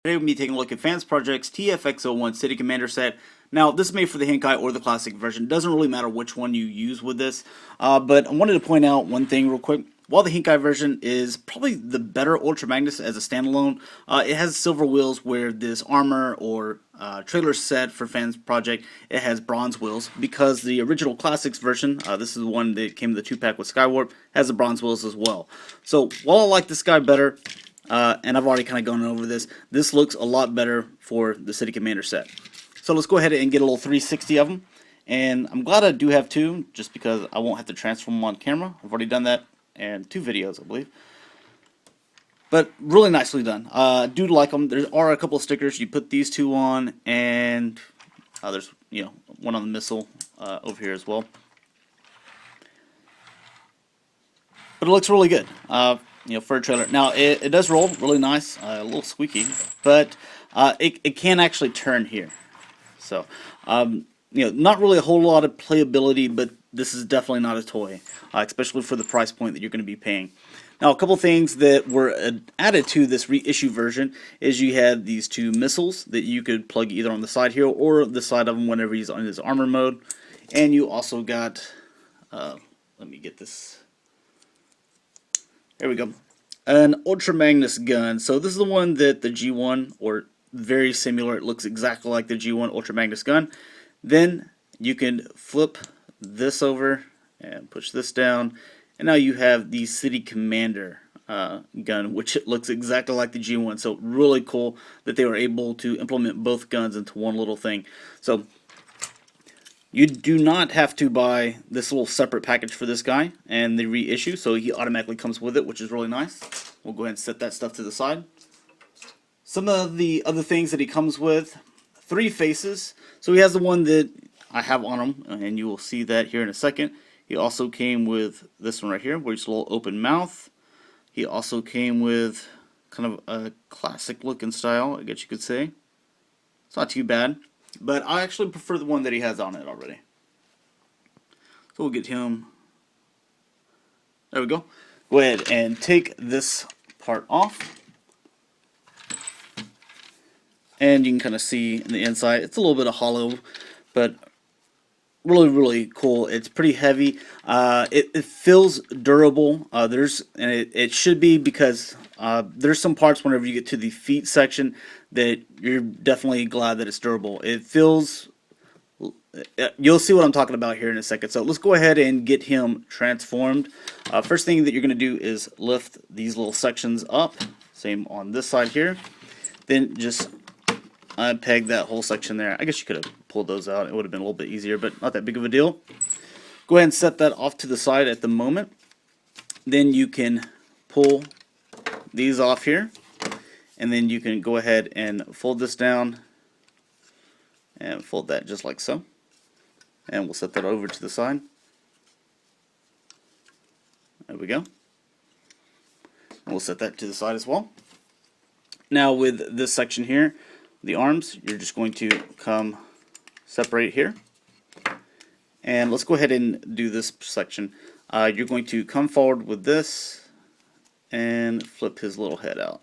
Today we'll be taking a look at Fans Project's TFX-01 City Commander set. Now, this is made for the Henkai or the Classic version. It doesn't really matter which one you use with this, but I wanted to point out one thing real quick. While the Henkai version is probably the better Ultra Magnus as a standalone, it has silver wheels where this armor or trailer set for Fans Project, it has bronze wheels because the original Classics version, this is the one that came in the 2-pack with Skywarp, has the bronze wheels as well. So, while I like this guy better, and I've already kind of gone over this, this looks a lot better for the City Commander set. So let's go ahead and get a little 360 of them. And I'm glad I do have two, just because I won't have to transfer them on camera. I've already done that in 2 videos, I believe. But really nicely done. I do like them. There are a couple of stickers. You put these two on, and there's one on the missile over here as well. But it looks really good. For a trailer. Now, it does roll really nice, a little squeaky, but it can actually turn here. So, not really a whole lot of playability, but this is definitely not a toy, especially for the price point that you're going to be paying. Now, a couple things that were added to this reissue version is you had these 2 missiles that you could plug either on the side here or the side of him whenever he's on his armor mode. And you also got, let me get this. There we go. An Ultra Magnus gun. So this is the one that the G1, or very similar, it looks exactly like the G1 Ultra Magnus gun. Then you can flip this over and push this down. And now you have the City Commander gun, which looks exactly like the G1. So really cool that they were able to implement both guns into one little thing. So you do not have to buy this little separate package for this guy and the reissue, so he automatically comes with it, which is really nice. We'll go ahead and set that stuff to the side. Some of the other things that he comes with, 3 faces. So he has the one that I have on him, and you will see that here in a second. He also came with this one right here, where it's a little open mouth. He also came with kind of a classic looking style, I guess you could say. It's not too bad. But I actually prefer the one that he has on it already. So we'll get him. There we go. Go ahead and take this part off. And you can kind of see in the inside, it's a little bit of hollow, but really cool. It's pretty heavy. It feels durable. It should be, because there's some parts whenever you get to the feet section that you're definitely glad that it's durable. It feels, you'll see what I'm talking about here in a second. So let's go ahead and get him transformed. First thing that you're going to do is lift these little sections up. Same on this side here. Then just peg that whole section there. I guess you could have pulled those out. It would have been a little bit easier, but not that big of a deal. Go ahead and set that off to the side at the moment. Then you can pull these off here. And then you can go ahead and fold this down and fold that just like so. And we'll set that over to the side. There we go. And we'll set that to the side as well. Now with this section here, the arms, you're just going to come separate here. And let's go ahead and do this section. You're going to come forward with this and flip his little head out.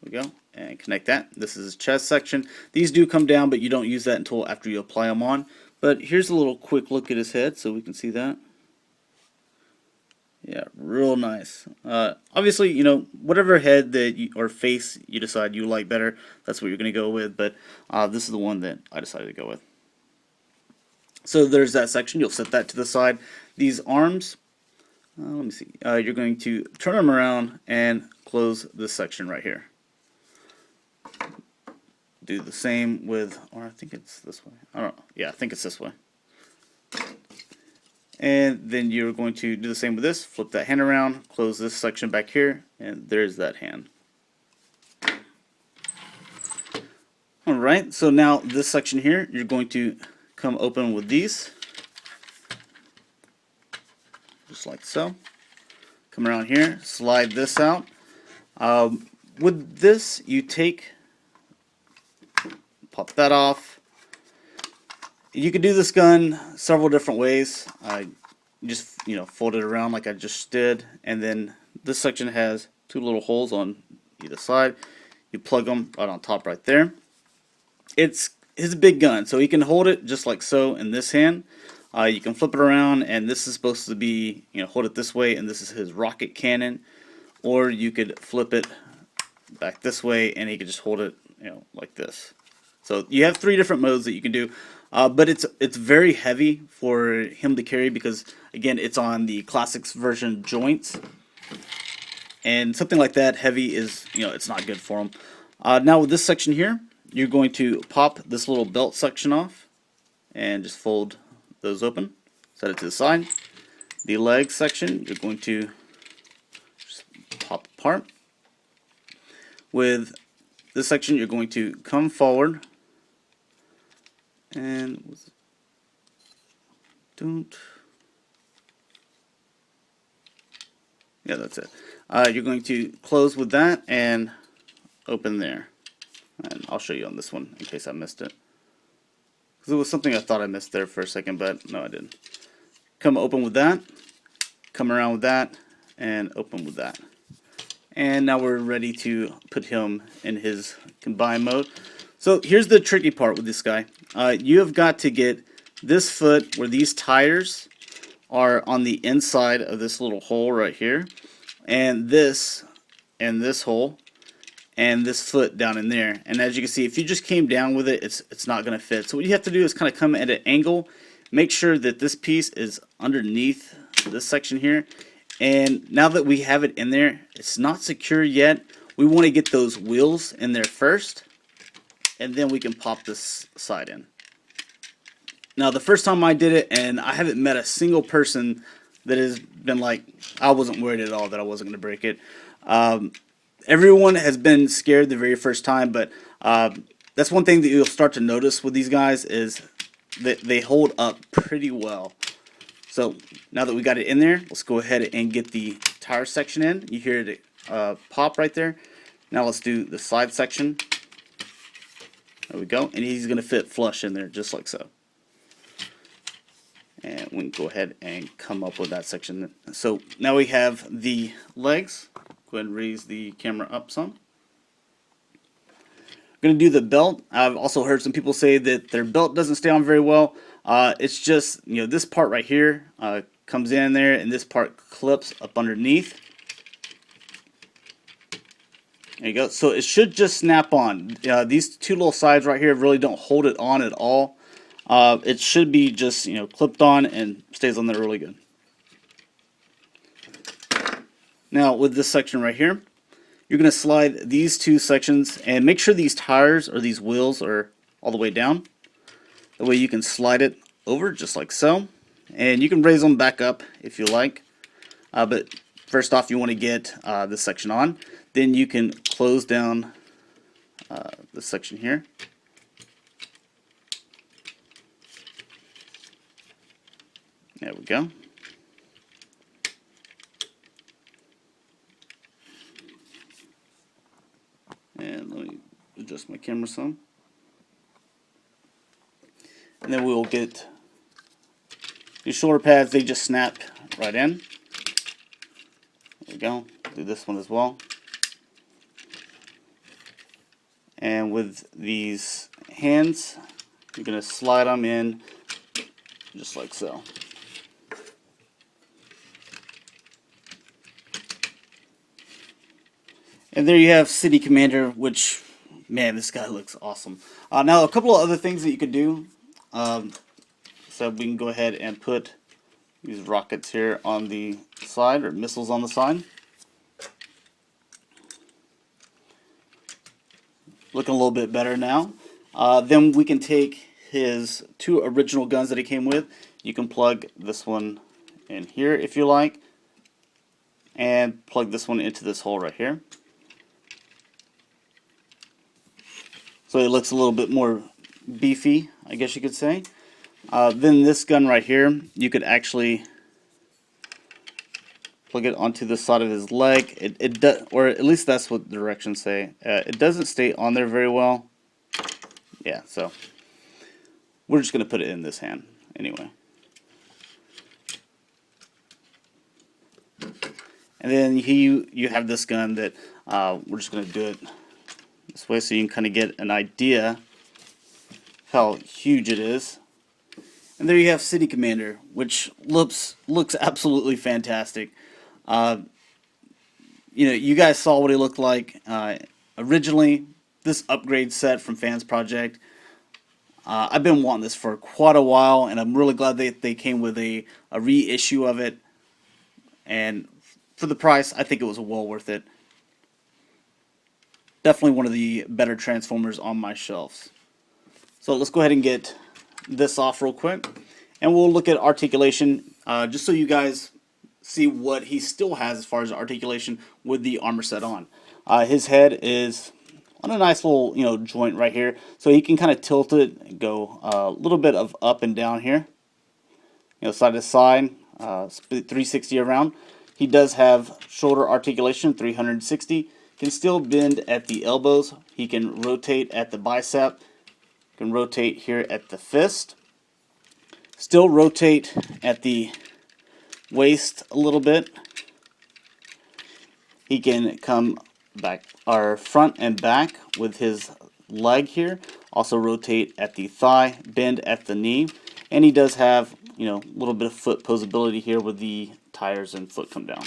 There we go, and connect that. This is his chest section. These do come down, but you don't use that until after you apply them on. But here's a little quick look at his head so we can see that. Yeah, real nice. Obviously, whatever head that or face you decide you like better, that's what you're going to go with. But this is the one that I decided to go with. So there's that section. You'll set that to the side. These arms, let me see. You're going to turn them around and close this section right here. Do the same with, or I think it's this way. I don't know. Yeah, I think it's this way. And then you're going to do the same with this. Flip that hand around, close this section back here, and there's that hand. Alright, so now this section here, you're going to come open with these. Just like so. Come around here, slide this out. With this, you pop that off. You could do this gun several different ways. Just fold it around like I just did, and then this section has 2 little holes on either side. You plug them right on top right there. It's his big gun, so he can hold it just like so in this hand. You can flip it around, and this is supposed to be, hold it this way, and this is his rocket cannon. Or you could flip it back this way, and he could just hold it, like this. So you have 3 different modes that you can do, but it's very heavy for him to carry because, again, it's on the Classics version joints, and something like that heavy is, it's not good for him. Now with this section here, you're going to pop this little belt section off, and just fold those open, set it to the side. The leg section, you're going to just pop apart. With this section, you're going to come forward and yeah, that's it. You're going to close with that and open there. And I'll show you on this one in case I missed it. Because it was something I thought I missed there for a second, but no, I didn't. Come open with that, come around with that, and open with that. And now we're ready to put him in his combined mode. So here's the tricky part with this guy. You have got to get this foot where these tires are on the inside of this little hole right here, and this hole, and this foot down in there. And as you can see, if you just came down with it, it's not going to fit. So what you have to do is kind of come at an angle, make sure that this piece is underneath this section here. And now that we have it in there, it's not secure yet. We want to get those wheels in there first, and then we can pop this side in. Now, the first time I did it, and I haven't met a single person that has been like, I wasn't worried at all that I wasn't going to break it. Everyone has been scared the very first time, but that's one thing that you'll start to notice with these guys is that they hold up pretty well. So now that we got it in there, let's go ahead and get the tire section in. You hear it pop right there. Now let's do the side section. There we go. And he's going to fit flush in there just like so. And we can go ahead and come up with that section. So now we have the legs. Go ahead and raise the camera up some. We're going to do the belt. I've also heard some people say that their belt doesn't stay on very well. It's just, this part right here comes in there, and this part clips up underneath. There you go. So it should just snap on. These 2 little sides right here really don't hold it on at all. It should be just, clipped on and stays on there really good. Now with this section right here, you're going to slide these 2 sections and make sure these tires or these wheels are all the way down. That way you can slide it over just like so. And you can raise them back up if you like. But first off, you want to get this section on. Then you can close down this section here. There we go. And let me adjust my camera some. And then we will get these shoulder pads. They just snap right in. There we go. Do this one as well. And with these hands, you're going to slide them in just like so. And there you have City Commander, which, man, this guy looks awesome. Now, a couple of other things that you could do. So we can go ahead and put these rockets here on the side, or missiles on the side. Looking a little bit better now. Then we can take his 2 original guns that he came with. You can plug this one in here if you like, and plug this one into this hole right here. So it looks a little bit more beefy, I guess you could say. Then this gun right here, you could actually plug it onto the side of his leg. It does, or at least that's what the directions say. It doesn't stay on there very well. Yeah, so we're just going to put it in this hand anyway. And then you have this gun that we're just going to do it This way so you can kind of get an idea how huge it is. And there you have City Commander, which looks absolutely fantastic. You guys saw what he looked like originally. This upgrade set from Fans Project, I've been wanting this for quite a while, and I'm really glad they came with a reissue of it. And for the price, I think it was well worth it. Definitely one of the better Transformers on my shelves. So let's go ahead and get this off real quick, and we'll look at articulation just so you guys see what he still has as far as articulation with the armor set on. His head is on a nice little joint right here, so he can kind of tilt it and go a little bit of up and down here, side to side, 360 around. He does have shoulder articulation, 360. Can still bend at the elbows. He can rotate at the bicep. Can rotate here at the fist. Still rotate at the waist a little bit. He can come back, or front and back with his leg here. Also rotate at the thigh, bend at the knee, and he does have a little bit of foot posability here with the tires and foot come down.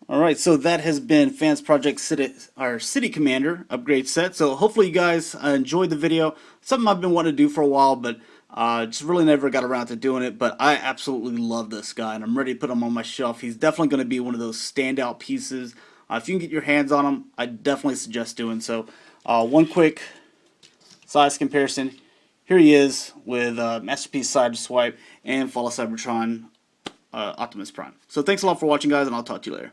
Alright, so that has been Fans Project City Commander upgrade set. So hopefully you guys enjoyed the video. Something I've been wanting to do for a while, but just really never got around to doing it. But I absolutely love this guy, and I'm ready to put him on my shelf. He's definitely going to be one of those standout pieces. If you can get your hands on him, I definitely suggest doing so. One quick size comparison. Here he is with Masterpiece Side Swipe and Fall of Cybertron Optimus Prime. So thanks a lot for watching, guys, and I'll talk to you later.